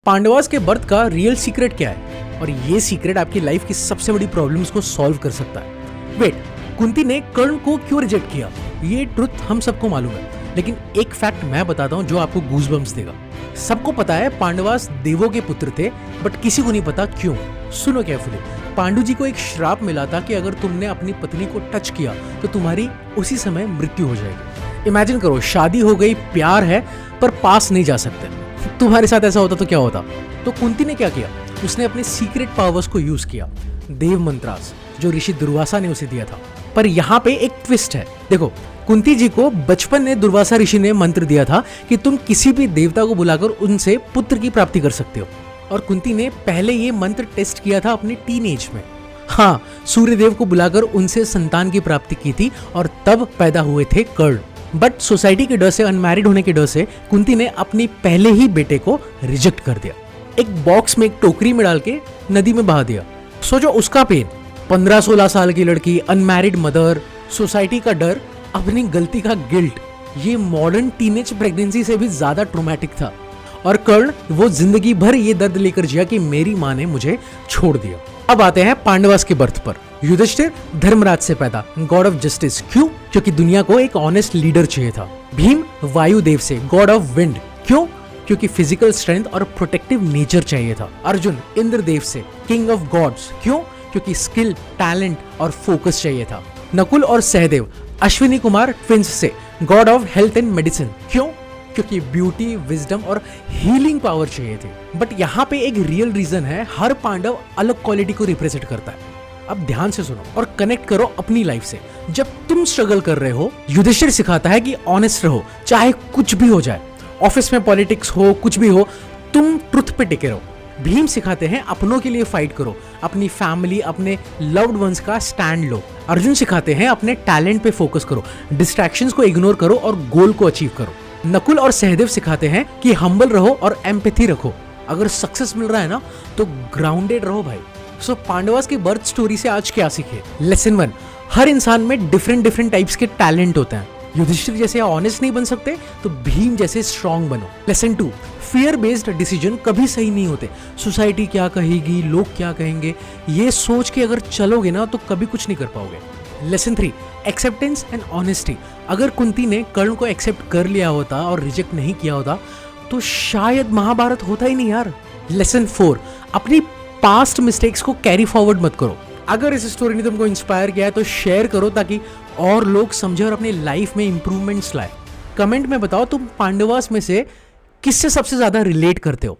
पांडवास के बर्थ का real secret क्या है और ये सीक्रेट आपकी लाइफ की सबसे बड़ी प्रॉब्लम्स को सॉल्व कर सकता है। वेट, कुंती ने कर्ण को क्यों रिजेक्ट किया? ये ट्रुथ हम सबको मालूम है, लेकिन एक फैक्ट मैं बताता हूँ जो आपको गूज़बम्स देगा। सबको पता है पांडवास देवों के पुत्र थे, बट किसी को नहीं पता क्यों। सुनो केयरफुली। पांडु जी को एक श्राप मिला था कि अगर तुमने अपनी पत्नी को टच किया तो तुम्हारी उसी समय मृत्यु हो जाएगी। इमेजिन करो, शादी हो गई, प्यार है, पर पास नहीं जा सकते। तुम्हारे साथ ऐसा होता तो क्या होता? तो कुंती ने क्या किया? उसने अपने सीक्रेट पावर्स को यूज किया, देव मंत्रास, जो ऋषि दुर्वासा ने उसे दिया था। पर यहाँ पे एक ट्विस्ट है। देखो, कुंती जी को बचपन में दुर्वासा ऋषि ने मंत्र दिया था कि तुम किसी भी देवता को बुलाकर उनसे पुत्र की प्राप्ति कर सकते हो। और कुंती ने पहले ये मंत्र टेस्ट किया था अपनी टीनेज में। हाँ, सूर्यदेव को बुलाकर उनसे संतान की प्राप्ति की थी और तब पैदा हुए थे कर्ण। बट सोसाइटी के डर से, अनमैरिड होने के डर से, कुंती ने अपनी पहले ही बेटे को रिजेक्ट कर दिया। एक बॉक्स में, एक टोकरी में डाल के नदी में बहा दिया। सोचो उसका पेन। 15-16 साल की लड़की, अनमैरिड मदर, सोसाइटी का डर, अपनी गलती का गिल्ट, ये मॉडर्न टीनेज प्रेगनेंसी से भी ज्यादा ट्रोमैटिक था। और कर्ण वो जिंदगी भर ये दर्द लेकर जिया कि मेरी माँ ने मुझे छोड़ दिया। अब आते हैं पांडवास के बर्थ पर। युधिष्ठिर धर्मराज से पैदा, गॉड ऑफ जस्टिस। क्यों? क्योंकि दुनिया को एक ऑनेस्ट लीडर चाहिए था। भीम वायुदेव से, गॉड ऑफ विंड। क्यों? क्योंकि फिजिकल स्ट्रेंथ और प्रोटेक्टिव नेचर चाहिए था। अर्जुन इंद्रदेव से, किंग ऑफ गॉड्स। क्यों? क्योंकि स्किल, टैलेंट और फोकस चाहिए था। नकुल और सहदेव, अश्विनी कुमार ट्विंस से, God of health and medicine. क्यों? क्योंकि ब्यूटी, विजडम और हीलिंग पावर चाहिए थे। बट यहाँ पे एक रियल रीजन है। हर पांडव अलग क्वालिटी को रिप्रेजेंट करता है। अब ध्यान से सुनो और कनेक्ट करो अपनी लाइफ से। जब तुम स्ट्रगल कर रहे हो, युधिष्ठिर सिखाता है कि ऑनेस्ट रहो, चाहे कुछ भी हो जाए। ऑफिस में पॉलिटिक्स हो, कुछ भी हो, तुम ट्रुथ पे टिके रहो। भीम सिखाते हैं अपनों के लिए फाइट करो, अपनी फैमिली, अपने लव्ड वंस का स्टैंड लो। अर्जुन सिखाते हैं अपने टैलेंट पे फोकस करो, डिस्ट्रैक्शंस को इग्नोर करो और गोल को अचीव करो। नकुल और सहदेव सिखाते हैं कि हम्बल रहो और एम्पैथी रखो। अगर सक्सेस मिल रहा है ना, तो ग्राउंडेड रहो भाई। सो पांडवास की बर्थ स्टोरी से आज क्या सीखे? लेसन 1, हर इंसान में डिफरेंट टाइप्स के टैलेंट होते हैं। युधिष्ठिर जैसे ऑनेस्ट नहीं बन सकते तो भीम जैसे स्ट्रांग बनो। लेसन 2, फियर बेस्ड डिसीजन कभी सही नहीं होते। सोसाइटी क्या कहेगी, लोग क्या कहेंगे, ये सोच के अगर चलोगे ना तो कभी कुछ नहीं कर पाओगे। Lesson 3, acceptance and honesty. अगर कुंती ने कर्ण को एक्सेप्ट कर लिया होता और रिजेक्ट नहीं किया होता तो शायद महाभारत होता ही नहीं यार। लेसन 4, अपनी पास्ट मिस्टेक्स को कैरी फॉरवर्ड मत करो। अगर इस स्टोरी ने तुमको इंस्पायर किया है तो शेयर करो ताकि और लोग समझे और अपनी लाइफ में इंप्रूवमेंट्स लाए। कमेंट में बताओ तुम पांडवास में से किससे सबसे ज्यादा रिलेट करते हो।